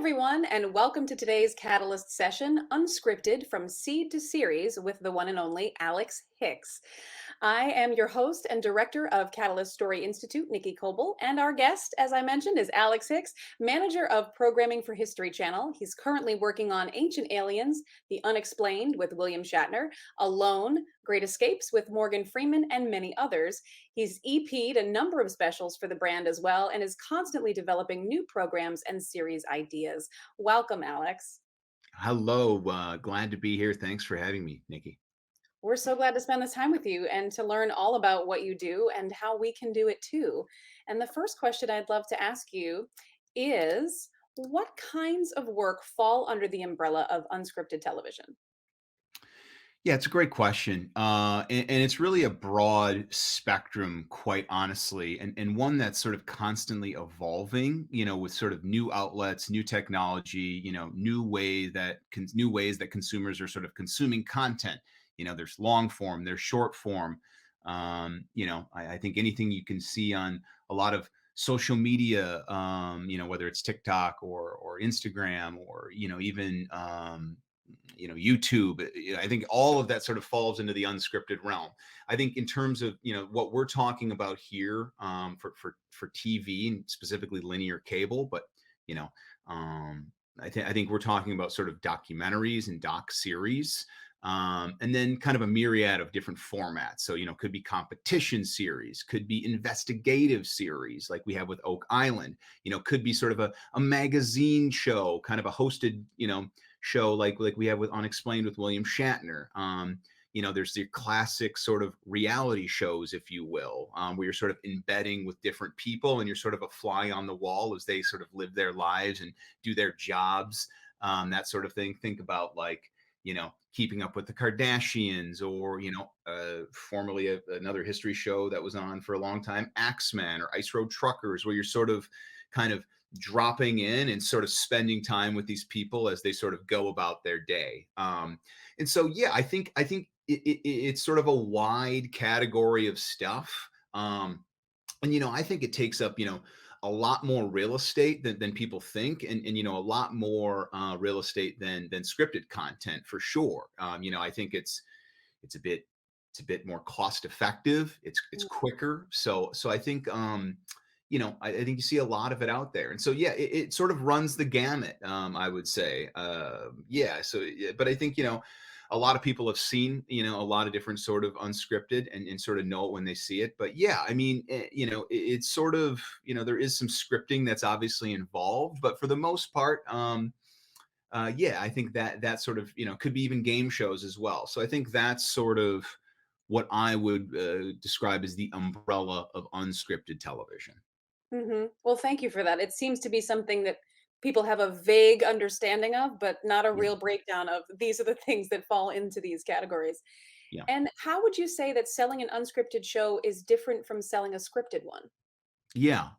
everyone, and welcome to today's Catalyst session, Unscripted from Seed to Series with the one and only Alex Hicks. I am your host and director of Catalyst Story Institute, Nikki Coble, and our guest, as I mentioned, is Alex Hicks, manager of programming for History Channel. He's currently working on Ancient Aliens, The Unexplained with William Shatner, Alone, Great Escapes with Morgan Freeman, and many others. He's EP'd a number of specials for the brand as well and is constantly developing new programs and series ideas. Welcome, Alex. Hello, glad to be here. Thanks for having me, Nikki. We're so glad to spend this time with you and to learn all about what you do and how we can do it too. And the first question I'd love to ask you is what kinds of work fall under the umbrella of unscripted television? Yeah, it's a great question. And it's really a broad spectrum, quite honestly, and one that's sort of constantly evolving, with sort of new outlets, new technology, new ways that consumers are sort of consuming content. There's long form, there's short form. I think anything you can see on a lot of social media, whether it's TikTok or Instagram or, even YouTube. I think all of that sort of falls into the unscripted realm. I think in terms of what we're talking about here, for TV and specifically linear cable, but you know I think we're talking about sort of documentaries and doc series. And then kind of a myriad of different formats. So, could be competition series, could be investigative series like we have with Oak Island, could be sort of a magazine show, kind of a hosted, show like we have with Unexplained with William Shatner. There's the classic sort of reality shows, if you will, where you're sort of embedding with different people and you're sort of a fly on the wall as they sort of live their lives and do their jobs, that sort of thing. Think about like, keeping up with the Kardashians or, formerly another history show that was on for a long time, Axemen or Ice Road Truckers, where you're sort of kind of dropping in and sort of spending time with these people as they sort of go about their day. And so, yeah, I think it's sort of a wide category of stuff. And I think it takes up a lot more real estate than people think, and a lot more real estate than scripted content for sure. I think it's a bit more cost effective. It's quicker. So I think I think you see a lot of it out there. And so yeah, it sort of runs the gamut, I would say. Yeah. So yeah, but I think a lot of people have seen a lot of different sort of unscripted and sort of know it when they see it. But yeah, I mean, it's sort of there is some scripting that's obviously involved, but for the most part, yeah, I think that sort of could be even game shows as well. So I think that's sort of what I would describe as the umbrella of unscripted television. Well, thank you for that. It seems to be something that people have a vague understanding of, but not a Yeah, real breakdown of these are the things that fall into these categories. yeah, And how would you say that selling an unscripted show is different from selling a scripted one? yeah.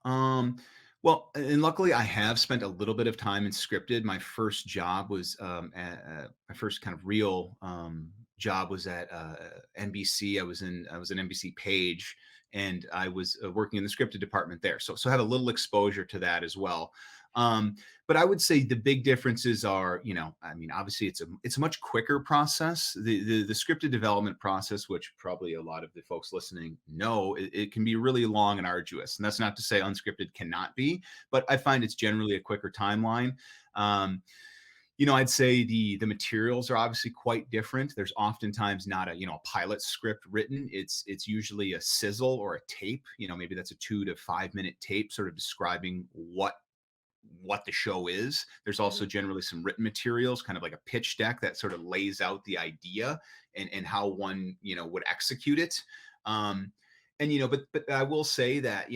Well, and luckily I have spent a little bit of time in scripted. My first job was my first kind of real job was at NBC. I was an NBC page, and I was working in the scripted department there. So I had a little exposure to that as well. But I would say the big differences are, I mean, obviously it's a much quicker process. The scripted development process, which probably a lot of the folks listening know, it can be really long and arduous. And that's not to say unscripted cannot be, but I find it's generally a quicker timeline. Um, I'd say the materials are obviously quite different. There's oftentimes not a pilot script written. It's usually a sizzle or a tape. Maybe that's a 2 to 5 minute tape, sort of describing what the show is. There's also Mhm. generally some written materials, kind of like a pitch deck that sort of lays out the idea and how one would execute it. Um, and but I will say that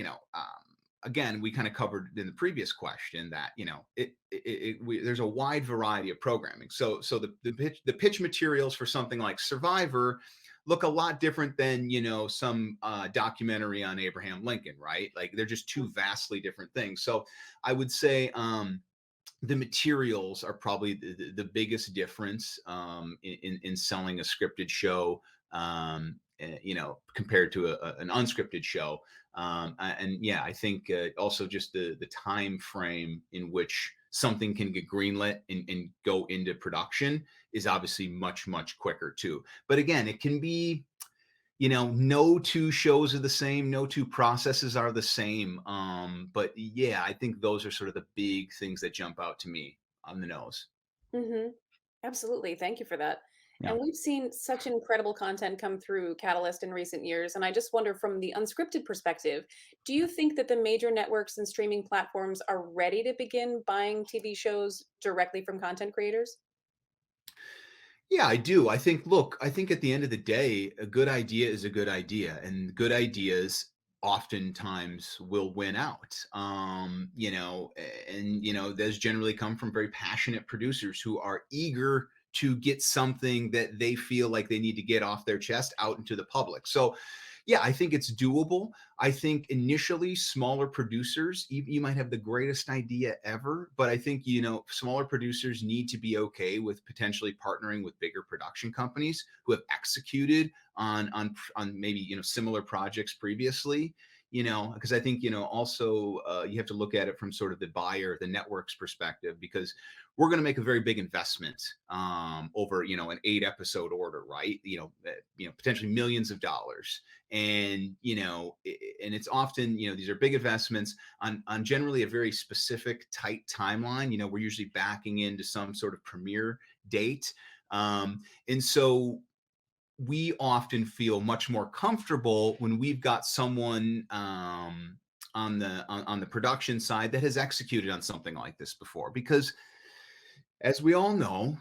again, we kind of covered in the previous question that there's a wide variety of programming. So the pitch materials for something like Survivor look a lot different than some documentary on Abraham Lincoln, right? Like they're just two vastly different things. So I would say the materials are probably the biggest difference in selling a scripted show, compared to an unscripted show. And yeah, I think also just the time frame in which something can get greenlit and go into production is obviously much quicker too. But again, it can be, no two shows are the same, no two processes are the same. But yeah, I think those are sort of the big things that jump out to me on the nose. Hmm. Absolutely. Thank you for that. Yeah. And we've seen such incredible content come through Catalyst in recent years. And I just wonder, from the unscripted perspective, do you think that the major networks and streaming platforms are ready to begin buying TV shows directly from content creators? Yeah, I do. I think at the end of the day, a good idea is a good idea, and good ideas oftentimes will win out. Those generally come from very passionate producers who are eager to get something that they feel like they need to get off their chest out into the public. So, yeah, I think it's doable. I think initially smaller producers, you might have the greatest idea ever, but I think, smaller producers need to be okay with potentially partnering with bigger production companies who have executed on maybe, similar projects previously, because I think, also you have to look at it from sort of the buyer, the network's perspective, because we're going to make a very big investment over, an 8 episode order, right? Potentially millions of dollars, and and it's often, these are big investments on generally a very specific tight timeline. We're usually backing into some sort of premiere date, and so we often feel much more comfortable when we've got someone on the production side that has executed on something like this before, because as we all know,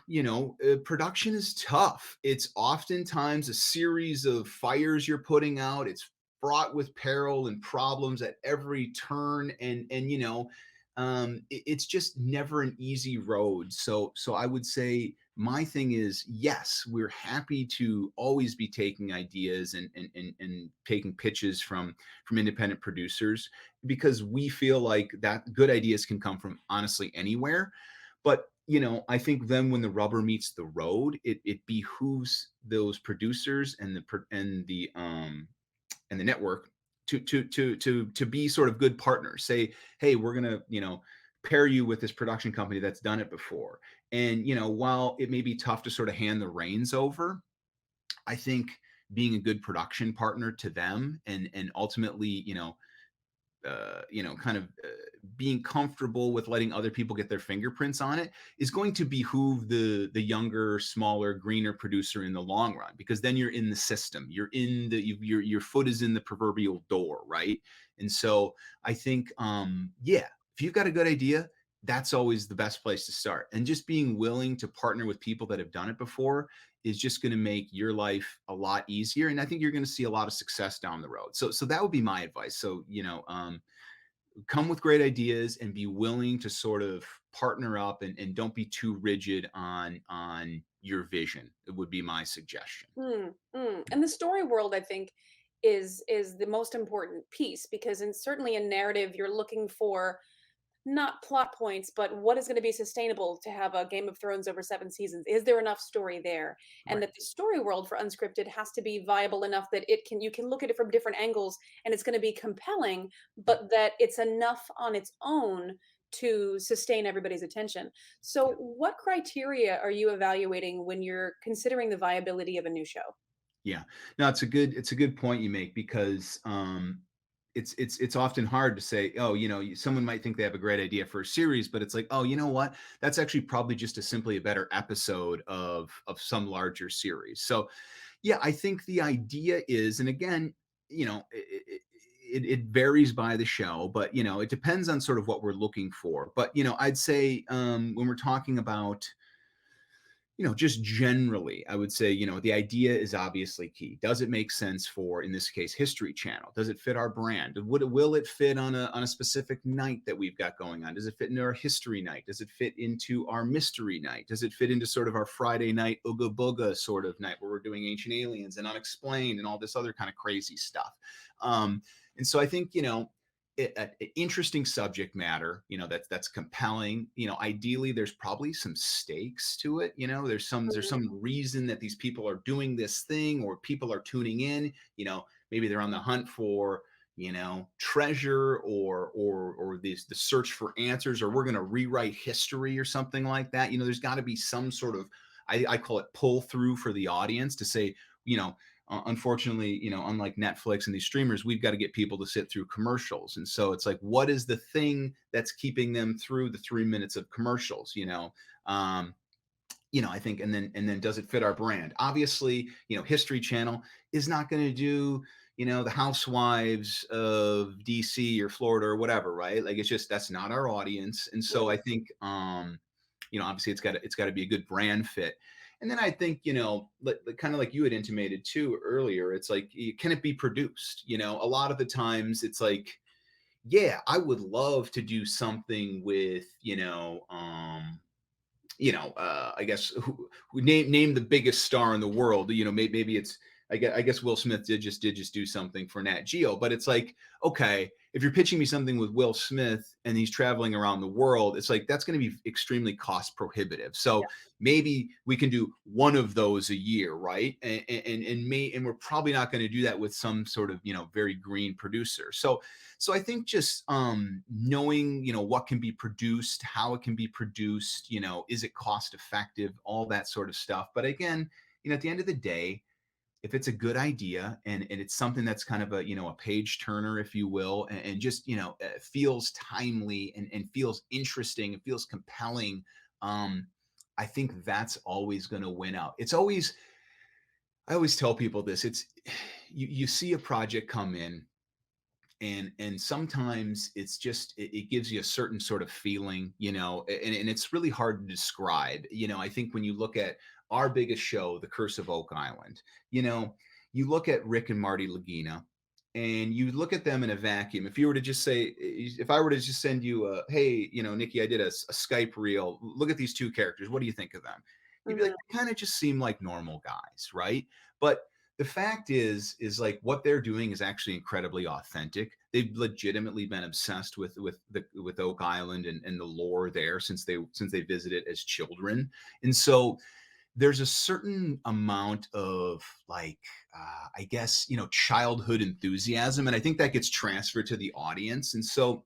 production is tough. It's oftentimes a series of fires you're putting out. It's fraught with peril and problems at every turn, and it's just never an easy road. So I would say my thing is, yes, we're happy to always be taking ideas and taking pitches from independent producers, because we feel like that good ideas can come from honestly anywhere. But I think then when the rubber meets the road, it behooves those producers and the network to be sort of good partners. Say, hey, we're gonna pair you with this production company that's done it before. And while it may be tough to sort of hand the reins over, I think being a good production partner to them, and ultimately, kind of being comfortable with letting other people get their fingerprints on it is going to behoove the younger, smaller, greener producer in the long run, because then you're in the system, you're in your foot is in the proverbial door, right? And so I think, yeah, if you've got a good idea, that's always the best place to start, and just being willing to partner with people that have done it before is just going to make your life a lot easier, and I think you're going to see a lot of success down the road. So that would be my advice. So come with great ideas and be willing to sort of partner up, and don't be too rigid on your vision. It would be my suggestion. Mm, mm. And the story world, I think, is the most important piece, because in certainly in narrative, you're looking for not plot points, but what is going to be sustainable to have a Game of Thrones over 7 seasons? Is there enough story there? And Right. that the story world for unscripted has to be viable enough that you can look at it from different angles and it's going to be compelling, Yep. but that it's enough on its own to sustain everybody's attention. So, Yep. what criteria are you evaluating when you're considering the viability of a new show? Yeah. No, it's a good point you make, because it's often hard to say, oh, someone might think they have a great idea for a series, but it's like, oh, you know what? That's actually probably just simply a better episode of some larger series. So yeah, I think the idea is, and again, it varies by the show, but it depends on sort of what we're looking for. But I'd say, when we're talking about, just generally, I would say, the idea is obviously key. Does it make sense for, in this case, History Channel? Does it fit our brand? Will it fit on a specific night that we've got going on? Does it fit into our history night? Does it fit into our mystery night? Does it fit into sort of our Friday night ooga booga sort of night where we're doing Ancient Aliens and Unexplained and all this other kind of crazy stuff? And so I think, interesting subject matter, that's compelling. Ideally there's probably some stakes to it. There's some reason that these people are doing this thing, or people are tuning in. Maybe they're on the hunt for treasure or the search for answers, or we're going to rewrite history or something like that. There's got to be some sort of, I call it pull through for the audience to say, unfortunately, unlike Netflix and these streamers, we've got to get people to sit through commercials. And so it's like, what is the thing that's keeping them through the 3 minutes of commercials? Um, I think, and then does it fit our brand? Obviously, History Channel is not going to do, the housewives of DC or Florida or whatever, right? Like, it's just, that's not our audience. And so I think, obviously it's got to be a good brand fit. And then I think, kind of like you had intimated too earlier, it's like, can it be produced? A lot of the times it's like, yeah, I would love to do something with, I guess who name the biggest star in the world. Maybe it's, I guess Will Smith did just do something for Nat Geo, but it's like, okay, if you're pitching me something with Will Smith and he's traveling around the world, it's like that's going to be extremely cost prohibitive. So maybe we can do one of those a year, right? And we're probably not going to do that with some sort of very green producer. So I think just knowing, what can be produced, how it can be produced, is it cost effective, all that sort of stuff. But again, at the end of the day, if it's a good idea and it's something that's kind of a page turner, if you will, and just, feels timely and feels interesting, and feels compelling, I think that's always going to win out. I always tell people this. It's, you see a project come in, and sometimes it's just, it gives you a certain sort of feeling, and it's really hard to describe. I think when you look at our biggest show, The Curse of Oak Island, you know you look at Rick and Marty Lagina, and you look at them in a vacuum. If you were to just say, if I were to just send you a, hey, Nikki, I did a Skype reel, look at these two characters, what do you think of them? You'd be like, Mhm. they kind of just seem like normal guys, right? But the fact is like what they're doing is actually incredibly authentic. They've legitimately been obsessed with Oak Island and the lore there since they visited as children. And so there's a certain amount of like, I guess, childhood enthusiasm, and I think that gets transferred to the audience. And so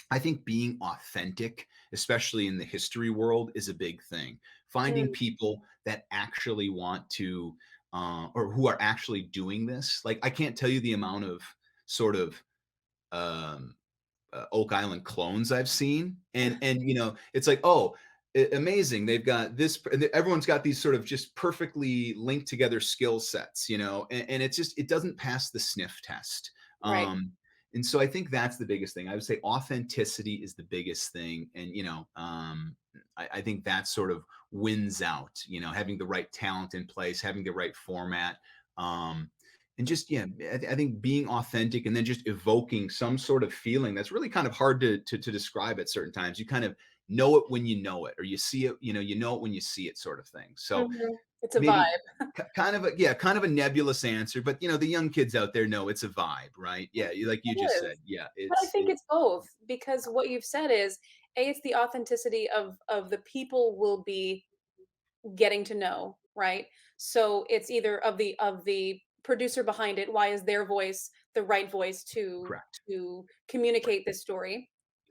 I think being authentic, especially in the history world, is a big thing. Finding Mm. people that actually want to, or who are actually doing this. Like, I can't tell you the amount of sort of um, Oak Island clones I've seen, and it's like, oh, amazing! They've got this. Everyone's got these sort of just perfectly linked together skill sets, and it's just, it doesn't pass the sniff test. Right. And so I think that's the biggest thing. I would say authenticity is the biggest thing, and I think that sort of wins out. Having the right talent in place, having the right format. And just, yeah, I think being authentic and then just evoking some sort of feeling that's really kind of hard to describe at certain times. You kind of know it when you know it, or you see it, you know it when you see it, sort of thing. So Mhm. It's a maybe vibe. kind of a nebulous answer, but the young kids out there know it's a vibe, right? Yeah, like you It just is. said, yeah, But I think it's both, because what you've said is, A, it's the authenticity of the people will be getting to know, right? So it's either of the producer behind it, why is their voice the right voice correct. to Right. communicate this story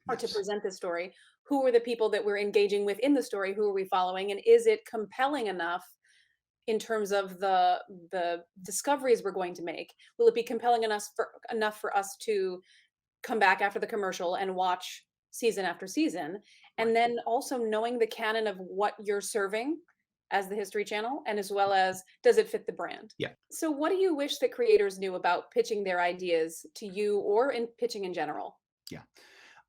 or to Yes. present this story? Who are the people that we're engaging with in the story? Who are we following? And is it compelling enough in terms of the discoveries we're going to make? Will it be compelling enough for us to come back after the commercial and watch season after season? And Right. then also knowing the canon of what you're serving as the History Channel, and as well as, does it fit the brand? Yeah. So what do you wish that creators knew about pitching their ideas to you, or in pitching in general? Yeah.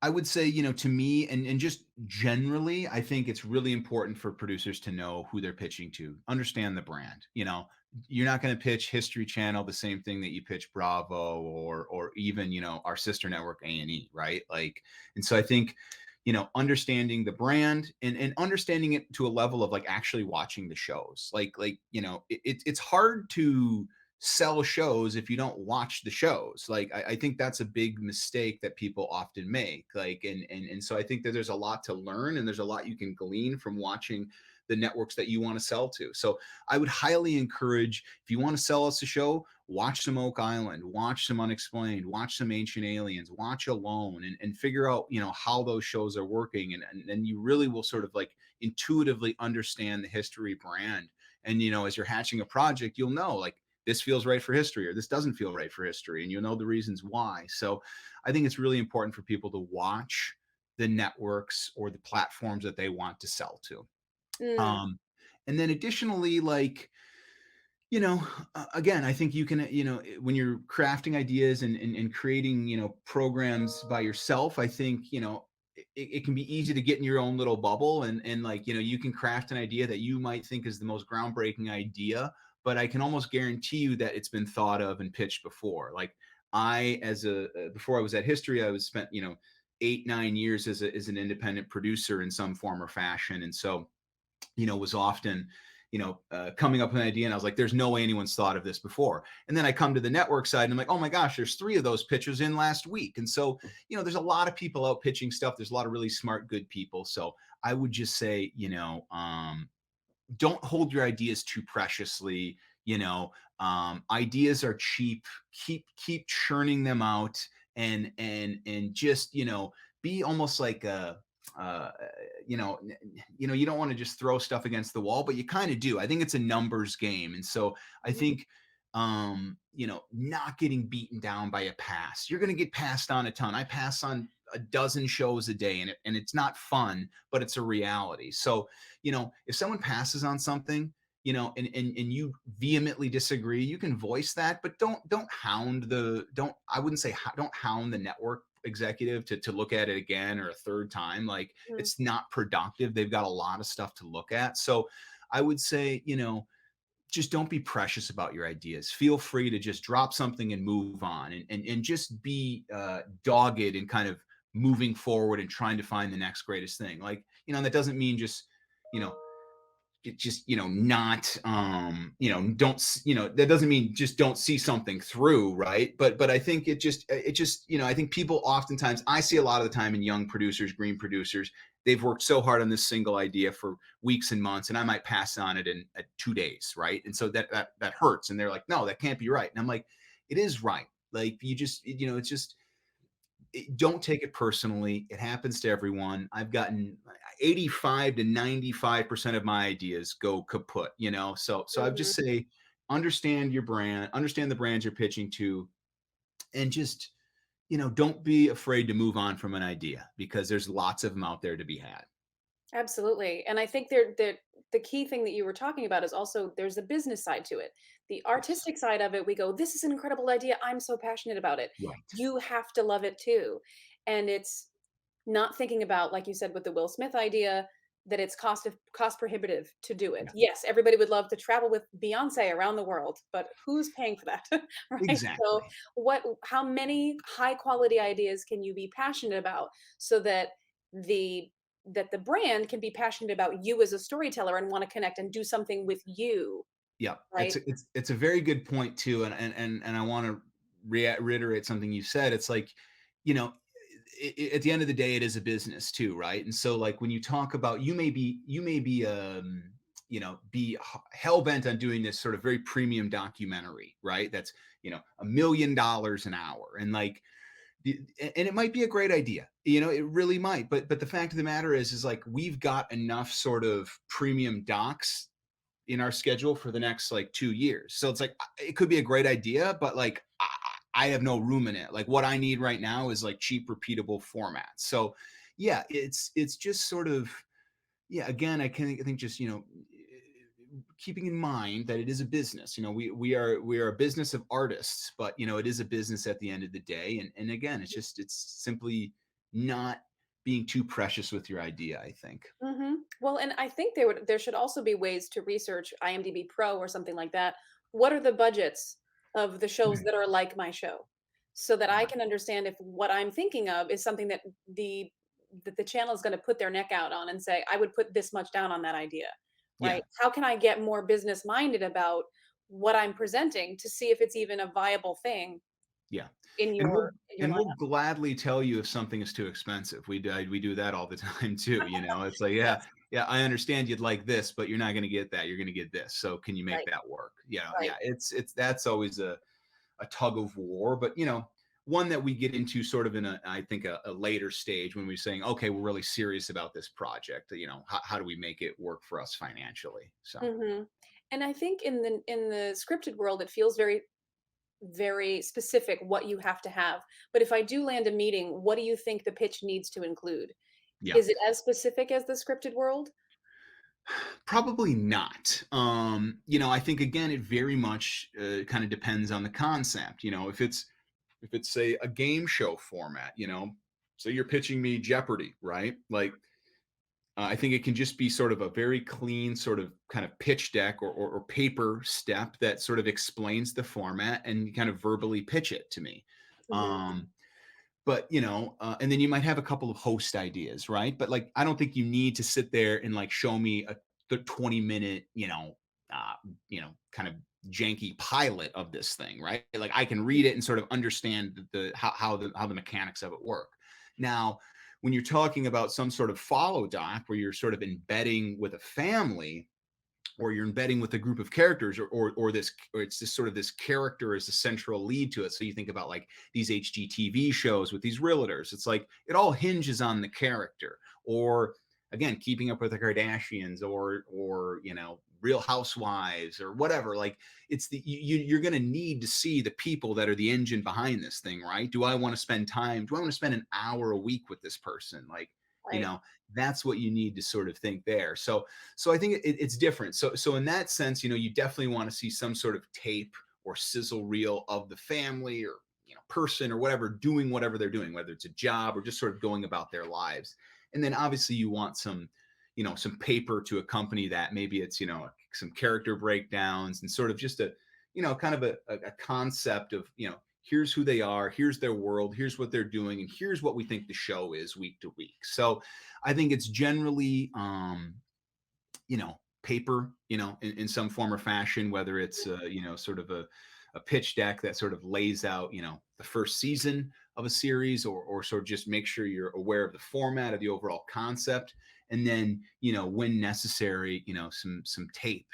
I would say, to me, and just generally, I think it's really important for producers to know who they're pitching to, understand the brand. You're not going to pitch History Channel the same thing that you pitch Bravo or even, our sister network A&E, right? Like, and so I think, understanding the brand and understanding it to a level of like actually watching the shows. Like, it's hard to sell shows if you don't watch the shows. Like I think that's a big mistake that people often make. Like and so I think that there's a lot to learn and there's a lot you can glean from watching the networks that you want to sell to. So I would highly encourage, if you want to sell us a show, watch some Oak Island, watch some Unexplained, watch some Ancient Aliens, watch Alone, and figure out, how those shows are working. And then you really will sort of like intuitively understand the history brand. And as you're hatching a project, you'll know like this feels right for history or this doesn't feel right for history, and you'll know the reasons why. So I think it's really important for people to watch the networks or the platforms that they want to sell to. Mm, um and then additionally, like, you know again, I think you can, when you're crafting ideas and creating, programs by yourself, I think, it can be easy to get in your own little bubble, and like, you can craft an idea that you might think is the most groundbreaking idea, but I can almost guarantee you that it's been thought of and pitched before. Like, I, as a before I was at history, I was spent, 8-9 years as an independent producer in some form or fashion. And so, was often, coming up with an idea, and I was like, there's no way anyone's thought of this before. And then I come to the network side and I'm like, oh my gosh, there's 3 of those pitches in last week. And so, there's a lot of people out pitching stuff. There's a lot of really smart, good people. So I would just say, don't hold your ideas too preciously. Ideas are cheap. Keep churning them out, and just, be almost like a, uh, you don't want to just throw stuff against the wall, but you kind of do. I think it's a numbers game. And so I mhm, think, not getting beaten down by a pass. You're going to get passed on a ton. I pass on a dozen shows a day, and it's not fun, but it's a reality. So, if someone passes on something, and you vehemently disagree, you can voice that, but don't hound the don't I wouldn't say don't hound the network executive to look at it again or a third time. Like, mm. it's not productive. They've got a lot of stuff to look at. So I would say, just don't be precious about your ideas. Feel free to just drop something and move on, and just be dogged and kind of moving forward and trying to find the next greatest thing. Like, that doesn't mean just, you know, it just, not, that doesn't mean just don't see something through, right? But I think it just, I think people oftentimes, I see a lot of the time in young producers, green producers, they've worked so hard on this single idea for weeks and months, and I might pass on it in 2 days, right? And so that hurts, and they're like, no, that can't be right. And I'm like, it is right. Like, you just, it's just, don't take it personally. It happens to everyone. I've gotten 85 to 95% of my ideas go kaput, So I would Mhm. just say, understand your brand, understand the brands you're pitching to, and just, don't be afraid to move on from an idea, because there's lots of them out there to be had. Absolutely. And I think the key thing that you were talking about is also there's a business side to it. The Yes. artistic side of it, we go, this is an incredible idea. I'm so passionate about it. Right. You have to love it too. And it's not thinking about, like you said, with the Will Smith idea, that it's cost prohibitive to do it. Yeah. Yes, everybody would love to travel with Beyonce around the world, but who's paying for that? Right. So Exactly. how many high quality ideas can you be passionate about so that the the brand can be passionate about you as a storyteller and want to connect and do something with you, Yeah, right? it's a very good point too, and I want to reiterate something you said. It's like, you know, at the end of the day, it is a business too, right? And so, like, when you talk about, you may be be hell bent on doing this sort of very premium documentary, right? That's, $1 million an hour, and like, and it might be a great idea, it really might, but the fact of the matter is like, we've got enough sort of premium docs in our schedule for the next like 2 years. So it's like, it could be a great idea, but like, I have no room in it. Like, what I need right now is like cheap, repeatable formats. So yeah, it's just sort of, yeah. Again, I think just, keeping in mind that it is a business. We are a business of artists, but it is a business at the end of the day. And again, it's simply not being too precious with your idea, I think. Well, and I think there should also be ways to research IMDb Pro or something like that. What are the budgets of the shows Mhm. that are like my show? So that I Right. can understand if what I'm thinking of is something that the channel is going to put their neck out on and say, I would put this much down on that idea, Yeah. right? How can I get more business minded about what I'm presenting to see if it's even a viable thing Yeah. in And we'll your and we'll lineup. gladly tell you if something is too expensive. We do that all the time too, you know? It's like, "Yeah, Yes. yeah, I understand you'd like this, but you're not gonna get that. You're gonna get this. So can you make Right. that work?" Yeah, Right. yeah. It's that's always a tug of war, but, one that we get into sort of in I think a later stage when we're saying, "Okay, we're really serious about this project. How do we make it work for us financially?" So, Hmm. And I think in the scripted world, it feels very very specific what you have to have. But if I do land a meeting, what do you think the pitch needs to include? yeah. Is it as specific as the scripted world? Probably not. I think again, it very much kind of depends on the concept. If it's say a game show format, so you're pitching me Jeopardy, right? Like, I think it can just be sort of a very clean sort of kind of pitch deck or paper step that sort of explains the format and you kind of verbally pitch it to me. Hmm. Um, but and then you might have a couple of host ideas, right? But like I don't think you need to sit there and like show me the 20-minute uh kind of janky pilot of this thing, right? Like I can read it and sort of understand how the mechanics of it work. Now when you're talking about some sort of follow doc where you're sort of embedding with a family or you're embedding with a group of characters or it's just sort of this character as a central lead to it. So you think about like these HGTV shows with these realtors. It's like it all hinges on the character. Or again, keeping up with the Kardashians or Real Housewives or whatever. Like it's you're going to need to see the people that are the engine behind this thing, right? Do I want to spend time? Do I want to spend an hour a week with this person? Like, you Right. know, that's what you need to sort of think there. So I think it's different. So in that sense, you definitely want to see some sort of tape or sizzle reel of the family or person or whatever doing whatever they're doing, whether it's a job or just sort of going about their lives. And then obviously you want some paper to accompany that. Maybe it's some character breakdowns and sort of just a kind of a concept of here's who they are, here's their world, here's what they're doing, and here's what we think the show is week to week. So I think it's generally paper, in some form or fashion, whether it's sort of a pitch deck that sort of lays out, the first season of a series, or sort of just make sure you're aware of the format of the overall concept, and then when necessary, some tape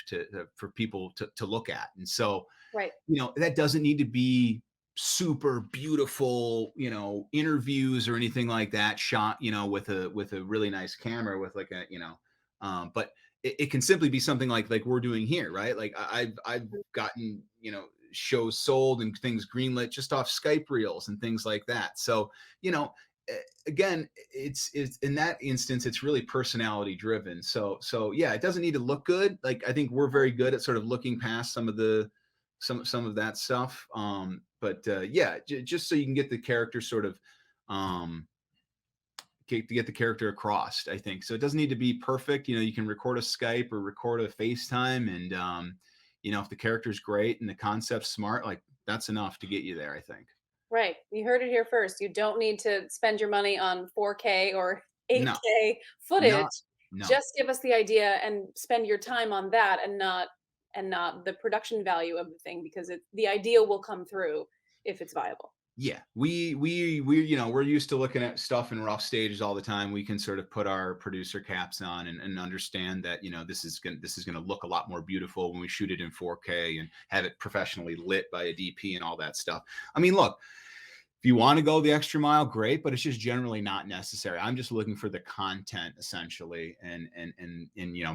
for people to look at. And so Right. that doesn't need to be super beautiful, interviews or anything like that shot, with a really nice camera with like but it can simply be something like we're doing here, right? Like I've gotten, shows sold and things greenlit just off Skype reels and things like that. So, again, it's in that instance, it's really personality driven. So yeah, it doesn't need to look good. Like I think we're very good at sort of looking past some of that stuff. But yeah, just so you can get the character sort of um, get the character across. I think so. It doesn't need to be perfect. You can record a Skype or record a FaceTime, and if the character's great and the concept's smart, like that's enough to get you there. I think. Right. You heard it here first. You don't need to spend your money on 4K or No, 8K footage. not no. Just give us the idea and spend your time on that and not the production value of the thing because the idea will come through if it's viable. Yeah, we we're used to looking at stuff in rough stages all the time. We can sort of put our producer caps on and understand that this is gonna look a lot more beautiful when we shoot it in 4K and have it professionally lit by a DP and all that stuff. I mean, look, if you want to go the extra mile, great, but it's just generally not necessary. I'm just looking for the content essentially, and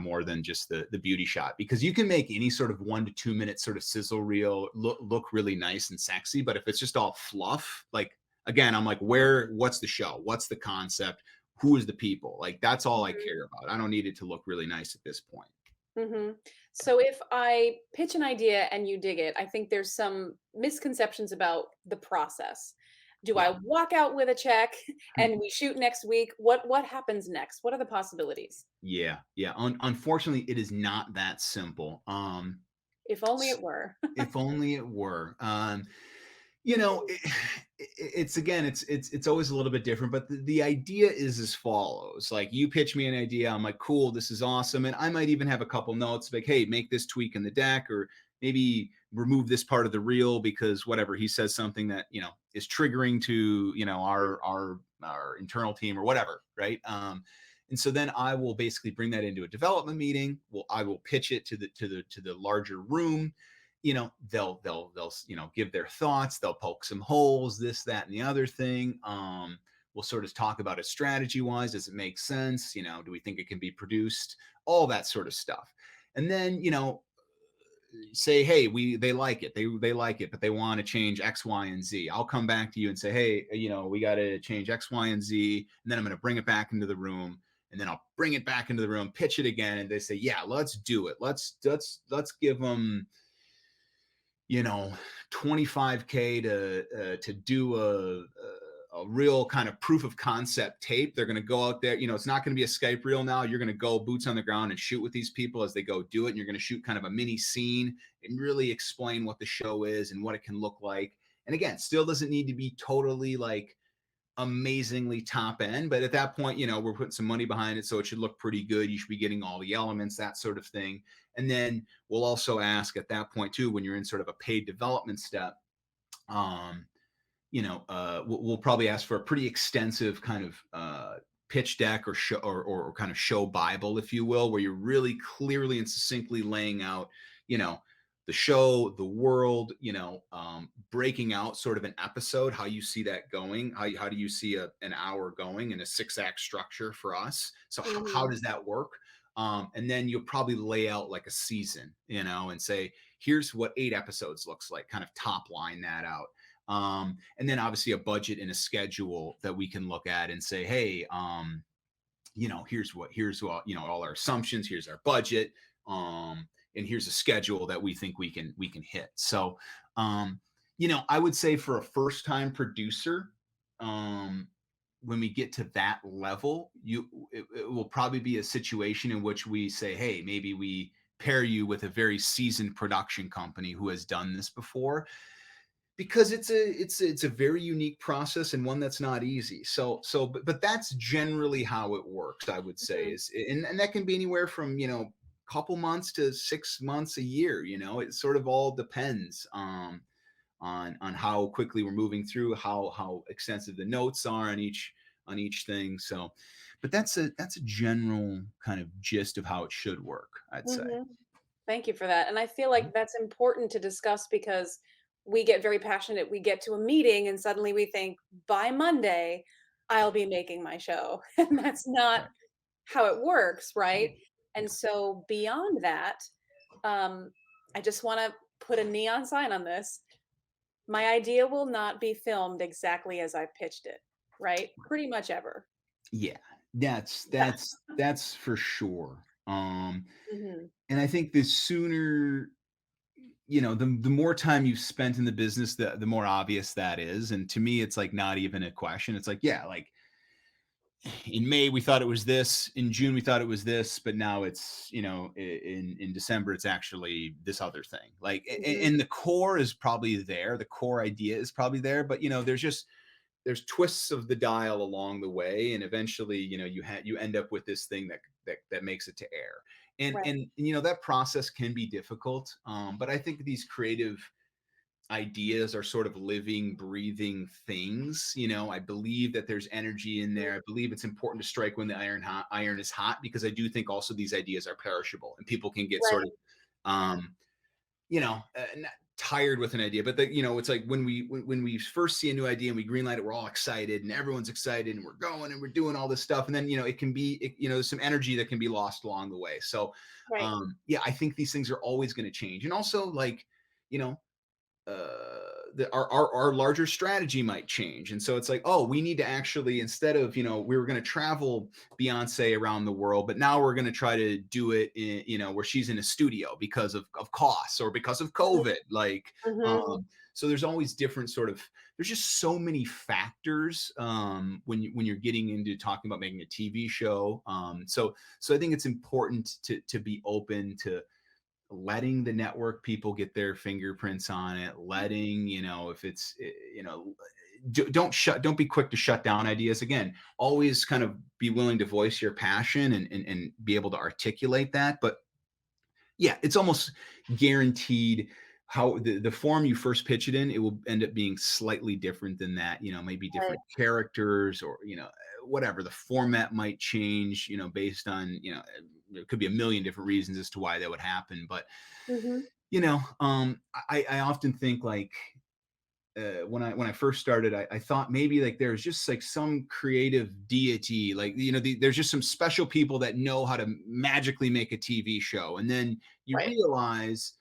more than just the beauty shot, because you can make any sort of 1 to 2 minute sort of sizzle reel look really nice and sexy, but if it's just all fluff, like again, I'm like, what's the show? What's the concept? Who is the people? Like that's all I care about. I don't need it to look really nice at this point. Hmm. So if I pitch an idea and you dig it, I think there's some misconceptions about the process. Do Yeah. I walk out with a check and we shoot next week? What happens next? What are the possibilities? Yeah. Yeah. Unfortunately, it is not that simple. If only it were. If only it were. You know, it, it's again, it's always a little bit different, but the idea is as follows. Like you pitch me an idea, I'm like, cool, this is awesome. And I might even have a couple notes like, hey, make this tweak in the deck, or maybe remove this part of the reel because whatever he says something that is triggering to our internal team or whatever, right? And so then I will basically bring that into a development meeting. Well, I will pitch it to the larger room. They'll give their thoughts. They'll poke some holes, this, that, and the other thing. We'll sort of talk about it strategy wise. Does it make sense? Do we think it can be produced? All that sort of stuff. And then say, hey, they like it, they like it, but they want to change X, Y, and Z. I'll come back to you and say, hey, we got to change X, Y, and Z, and then I'm going to bring it back into the room, and then I'll bring it back into the room, pitch it again, and they say, yeah, let's do it. Let's give them 25K to do a real kind of proof of concept tape. They're going to go out there. It's not going to be a Skype reel now. You're going to go boots on the ground and shoot with these people as they go do it. And you're going to shoot kind of a mini scene and really explain what the show is and what it can look like. And again, still doesn't need to be totally like amazingly top end, but at that point, we're putting some money behind it, so it should look pretty good. You should be getting all the elements, that sort of thing. And then we'll also ask at that point too, when you're in sort of a paid development step, we'll probably ask for a pretty extensive kind of pitch deck or show or kind of show Bible, if you will, where you're really clearly and succinctly laying out, the show, the world, breaking out sort of an episode, how you see that going, how do you see an hour going in a 6-act structure for us? So how does that work? And then you'll probably lay out like a season, and say, here's what 8 episodes looks like, kind of top line that out. And then obviously a budget and a schedule that we can look at and say, hey, here's what, all our assumptions, here's our budget, and here's a schedule that we think we can hit. So, I would say for a first time producer, when we get to that level, it will probably be a situation in which we say, hey, maybe we pair you with a very seasoned production company who has done this before, because it's a very unique process and one that's not easy. But that's generally how it works, I would say, is, and that can be anywhere from couple months to 6 months, a year. It sort of all depends on how quickly we're moving through, how extensive the notes are on each thing. So, but that's a general kind of gist of how it should work, I'd say. Thank you for that. And I feel like that's important to discuss because we get very passionate. We get to a meeting and suddenly we think by Monday, I'll be making my show. And that's not Right. how it works, right? And so beyond that, I just want to put a neon sign on this. My idea will not be filmed exactly as I pitched it, right? Pretty much ever. Yeah, that's Yeah. that's for sure. Hmm. And I think the sooner, the more time you've spent in the business, the more obvious that is. And to me, it's like not even a question. It's like, yeah, like in May we thought it was this, in June we thought it was this, but now it's, in December it's actually this other thing. Like, Hmm. and the core is probably there. The core idea is probably there, but there's twists of the dial along the way, and eventually you end up with this thing that makes it to air. Right. And that process can be difficult, but I think these creative ideas are sort of living, breathing things. I believe that there's energy in there. I believe it's important to strike when the iron is hot, because I do think also these ideas are perishable and people can get sort Right. of not tired with an idea. But it's like when we first see a new idea and we greenlight it, we're all excited and everyone's excited and we're going and we're doing all this stuff, and then it can be there's some energy that can be lost along the way. So Right. yeah, I think these things are always going to change. And also, like, you know our larger strategy might change. And so it's like, oh, we need to actually, instead of, we were going to travel Beyonce around the world, but now we're going to try to do it in, where she's in a studio because of costs or because of COVID. Like, Hmm. so there's always different sort of, there's just so many factors when you're getting into talking about making a TV show. So I think it's important to be open to letting the network people get their fingerprints on it, letting, if it's, don't be quick to shut down ideas. Again, always kind of be willing to voice your passion and be able to articulate that, but Yeah, it's almost guaranteed how the form you first pitch it in, it will end up being slightly different than that, maybe Right. different characters or, whatever. The format might change, based on, there could be a million different reasons as to why that would happen. But, Mhm. I often think like, when I first started, I thought maybe like there's just like some creative deity, like there's just some special people that know how to magically make a TV show, and then you Right. realize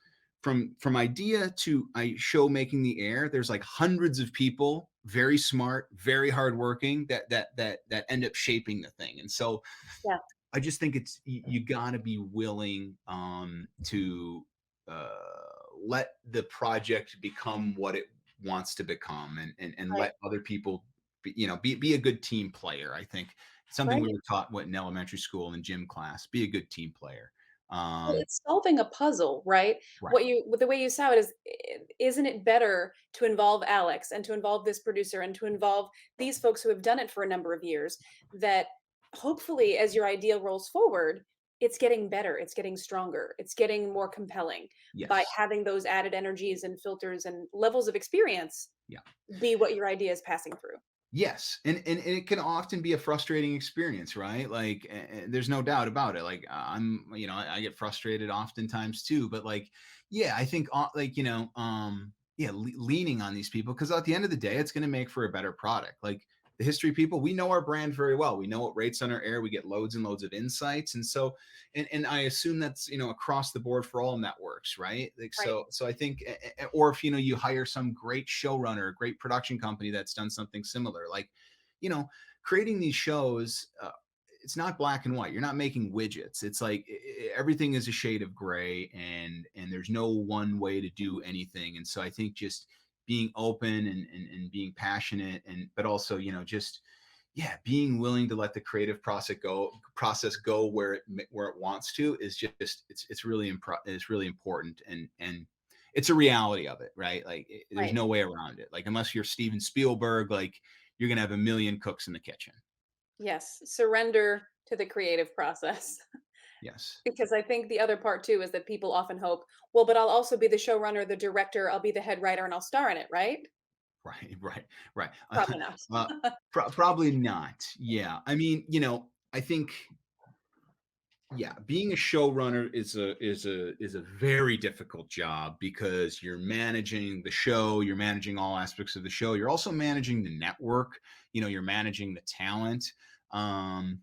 from idea to show making the air, there's like hundreds of people, very smart, very hardworking, that end up shaping the thing, and so Yeah. I just think it's you got to be willing to uh, let the project become what it wants to become, and Right. let other people be a good team player. I think it's something we Right. were taught what in elementary school and gym class. Be a good team player. Well, Um, it's solving a puzzle, right? right. The way you saw it is, isn't it better to involve Alex and to involve this producer and to involve these folks who have done it for a number of years, that hopefully as your idea rolls forward, it's getting better, it's getting stronger, it's getting more compelling by Yes. having those added energies and filters and levels of experience Yeah. be what your idea is passing through. Yes, and it can often be a frustrating experience, right? Like, there's no doubt about it. Like, I get frustrated oftentimes too. But like, yeah, I think like yeah, leaning on these people because at the end of the day, it's going to make for a better product. Like the history people, we know our brand very well. We know what rates on our air. We get loads and loads of insights, and so and I assume that's across the board for all networks, right? Like Right. so I think, or if you hire some great showrunner, great production company that's done something similar, like you know creating these shows. It's not black and white. You're not making widgets. It's like everything is a shade of gray, and there's no one way to do anything. And so I think just being open and being passionate, and but also just yeah, being willing to let the creative process go where it wants to is just it's really it's really important, and it's a reality of it, right? Like there's Right. no way around it. Like unless you're Steven Spielberg, like you're gonna have a million cooks in the kitchen. Yes, surrender to the creative process. Yes. Because I think the other part too is that people often hope, well, but I'll also be the showrunner, the director, I'll be the head writer, and I'll star in it, right? Right, right, right. Probably not. uh, probably not. Yeah, I mean, I think yeah, being a showrunner is a very difficult job because you're managing the show, you're managing all aspects of the show, you're also managing the network, you're managing the talent, um,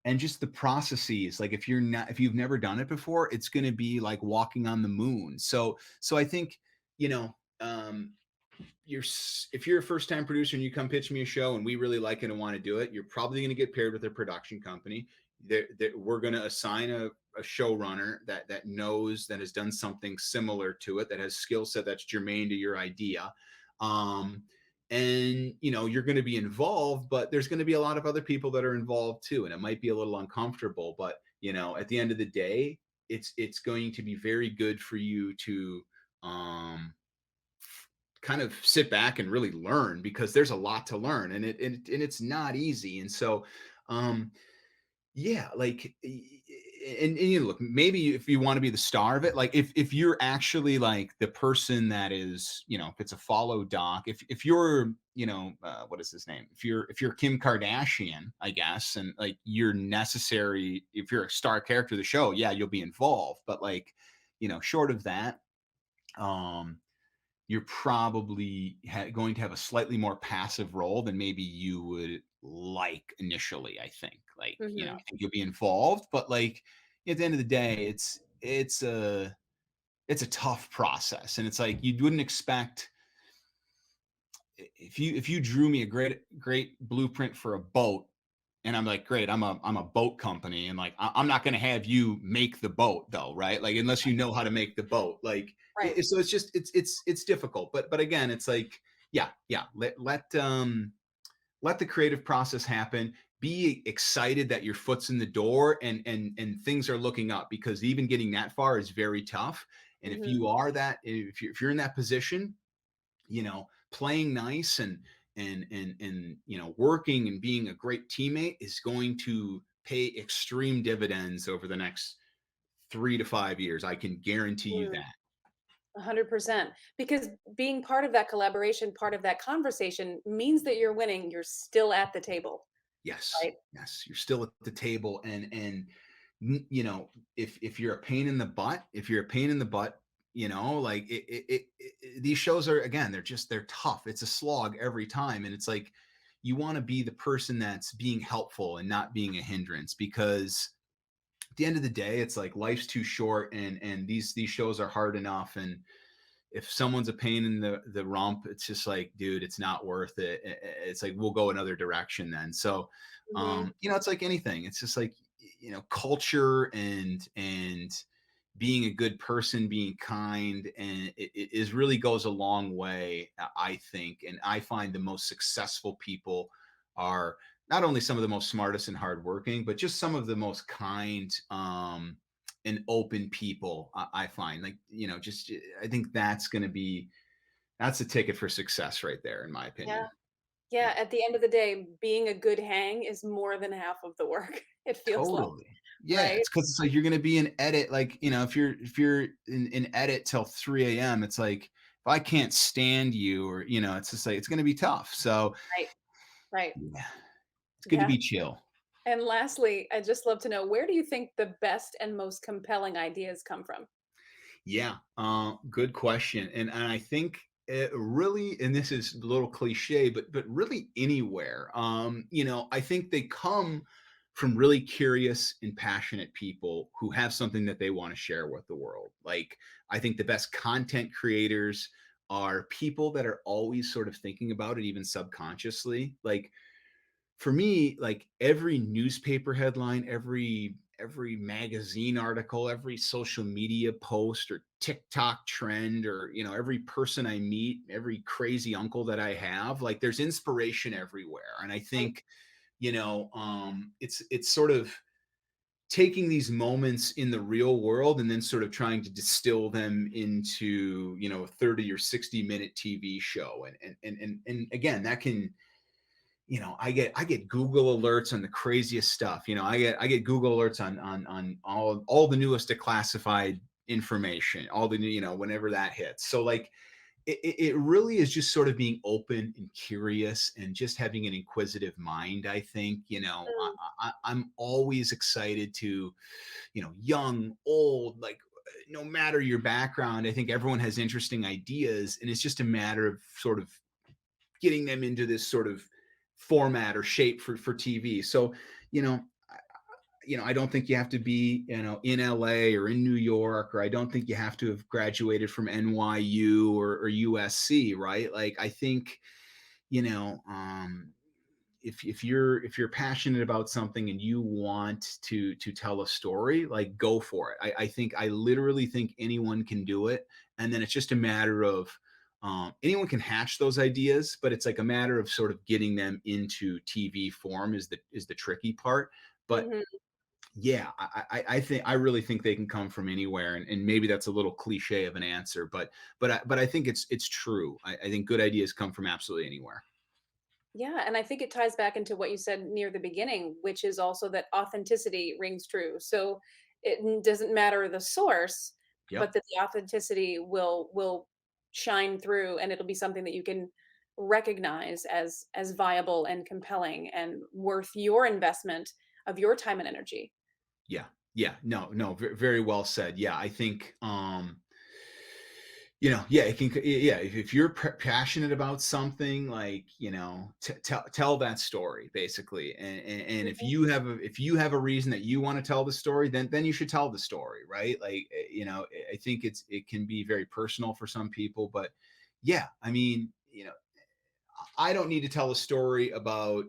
and just the processes. Like if you've never done it before, it's going to be like walking on the moon. So I think you know. If you're a first time producer and you come pitch me a show and we really like it and want to do it, you're probably going to get paired with a production company. We're going to assign a showrunner that knows, that has done something similar to it, that has skill set that's germane to your idea. Um, and you're going to be involved, but there's going to be a lot of other people that are involved too, and it might be a little uncomfortable. But at the end of the day, it's going to be very good for you to um, kind of sit back and really learn, because there's a lot to learn, and it's not easy. And so um yeah, like and look, maybe if you want to be the star of it, like if you're actually like the person that is, if it's a follow doc, if you're what is his name, if you're Kim Kardashian, I guess, and like you're necessary, if you're a star character of the show, yeah, you'll be involved. But like short of that, um you're probably going to have a slightly more passive role than maybe you would like initially. I think, like, I Mhm. think you'll be involved, but like at the end of the day, it's a tough process, and it's like you wouldn't expect if you drew me a great blueprint for a boat, and I'm like, great, I'm a boat company, and like I'm not going to have you make the boat though, right? Like unless you know how to make the boat, like Right. so it's just it's difficult. But again, it's like yeah, let the creative process happen. Be excited that your foot's in the door, and things are looking up, because even getting that far is very tough. And if Mhm. you are that, if you're in that position, playing nice and working and being a great teammate is going to pay extreme dividends over the next 3 to 5 years. I can guarantee you Mm, that. 100%. Because being part of that collaboration, part of that conversation means that you're winning. You're still at the table, Yes, right? yes, you're still at the table, you know, if you're a pain in the butt, if you're a pain in the butt, like these shows are, again, they're tough. It's a slog every time, and it's like you want to be the person that's being helpful and not being a hindrance, because at the end of the day, it's like life's too short, and these shows are hard enough, and if someone's a pain in the rump, it's just like, dude, it's not worth it. It's like we'll go another direction then. So, Mhm. it's like anything. It's just like, culture and being a good person, being kind, and it is really goes a long way, I think. And I find the most successful people are not only some of the most smartest and hardworking, but just some of the most kind, and open people. I find, like, just I think that's a ticket for success right there, in my Yeah. opinion. Yeah, Yeah, at the end of the day, being a good hang is more than half of the work, it feels like, totally. Yeah, right? it's because it's like you're gonna be in edit, like, if you're in edit till 3 a.m., it's like, if I can't stand you, or it's just like it's gonna be tough. So Right, right. yeah, it's good to Yeah. be chill. And lastly, I'd just love to know, where do you think the best and most compelling ideas come from? Yeah, good question, and I think it really, and this is a little cliche, but really anywhere. I think they come from really curious and passionate people who have something that they want to share with the world. Like, I think the best content creators are people that are always sort of thinking about it, even subconsciously. Like, for me, like, every newspaper headline, every magazine article, every social media post or TikTok trend, or every person I meet, every crazy uncle that I have, like, there's inspiration everywhere. And I Right. think, it's sort of taking these moments in the real world and then sort of trying to distill them into, a 30 or 60-minute TV show. And again, that can, I get Google alerts on the craziest stuff. I get Google alerts on all the newest declassified information, all the new, whenever that hits. So, like, it really is just sort of being open and curious and just having an inquisitive mind. I think, Mm, I'm always excited to, young, old, like, no matter your background, I think everyone has interesting ideas, and it's just a matter of sort of getting them into this sort of format or shape for TV. So, you know, I don't think you have to be, in LA or in New York, or I don't think you have to have graduated from NYU or USC, right? Like, I think, you know, if you're passionate about something and you want to tell a story, like, go for it. I literally think anyone can do it, and then it's just a matter of, anyone can hatch those ideas, but it's like a matter of sort of getting them into TV form is the tricky part. But mhm. yeah, I really think they can come from anywhere, and maybe that's a little cliche of an answer, but I think it's true. I think good ideas come from absolutely anywhere. Yeah, and I think it ties back into what you said near the beginning, which is also that authenticity rings true. So doesn't matter the source, but Yep. that the authenticity will shine through, and it'll be something that you can recognize as viable and compelling and worth your investment of your time and energy. Yeah. Yeah. No, no, very well said. Yeah. I think, yeah, it can, yeah, if you're passionate about something, like, tell that story, basically. And if Mhm, you have a reason that you want to tell the story, then you should tell the story, right? Like, I think it can be very personal for some people, but yeah, I mean, I don't need to tell a story about,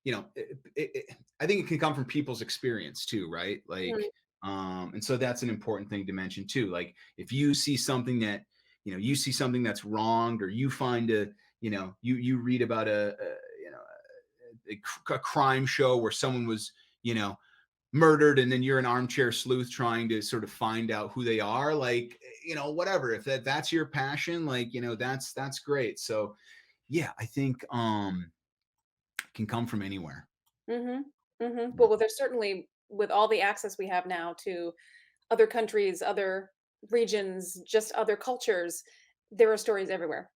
I think it can come from people's experience too, right? Like, mhm, and so that's an important thing to mention too. Like, if you see something that's wronged, or you find you read about a crime show where someone was, you know, murdered, and then you're an armchair sleuth trying to sort of find out who they are, like, whatever. If that's your passion, like, that's great. So yeah, I think, can come from anywhere. mhm, mhm. Yeah. Well, there's certainly, with all the access we have now to other countries, other regions, just other cultures. There are stories everywhere.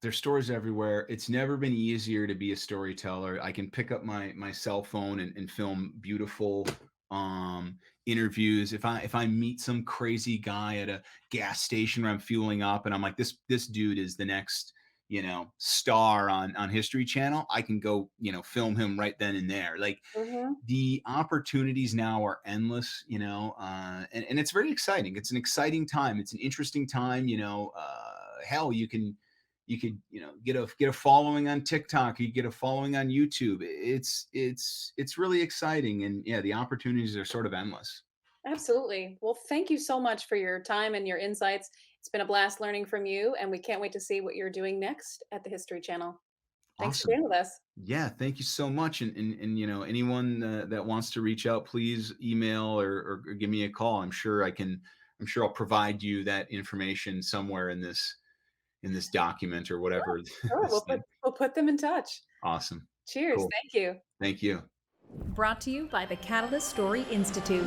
There's stories everywhere. It's never been easier to be a storyteller. I can pick up my cell phone and film beautiful interviews. If I meet some crazy guy at a gas station where I'm fueling up and I'm like, this dude is the next, star on History Channel, I can go, film him right then and there. Like, Mhm. the opportunities now are endless, and it's very exciting. It's an exciting time. It's an interesting time. Hell, you could get a following on TikTok. You get a following on YouTube. It's really exciting, and yeah, the opportunities are sort of endless. Absolutely. Well, thank you so much for your time and your insights. It's been a blast learning from you, and we can't wait to see what you're doing next at the History Channel. Thanks for Awesome. being with us. Yeah, thank you so much. And anyone that wants to reach out, please email or give me a call. I'm sure I'll provide you that information somewhere in this document or whatever. Sure, This thing. we'll put them in touch. Awesome. Cheers. Cool. Thank you. Thank you. Brought to you by the Catalyst Story Institute.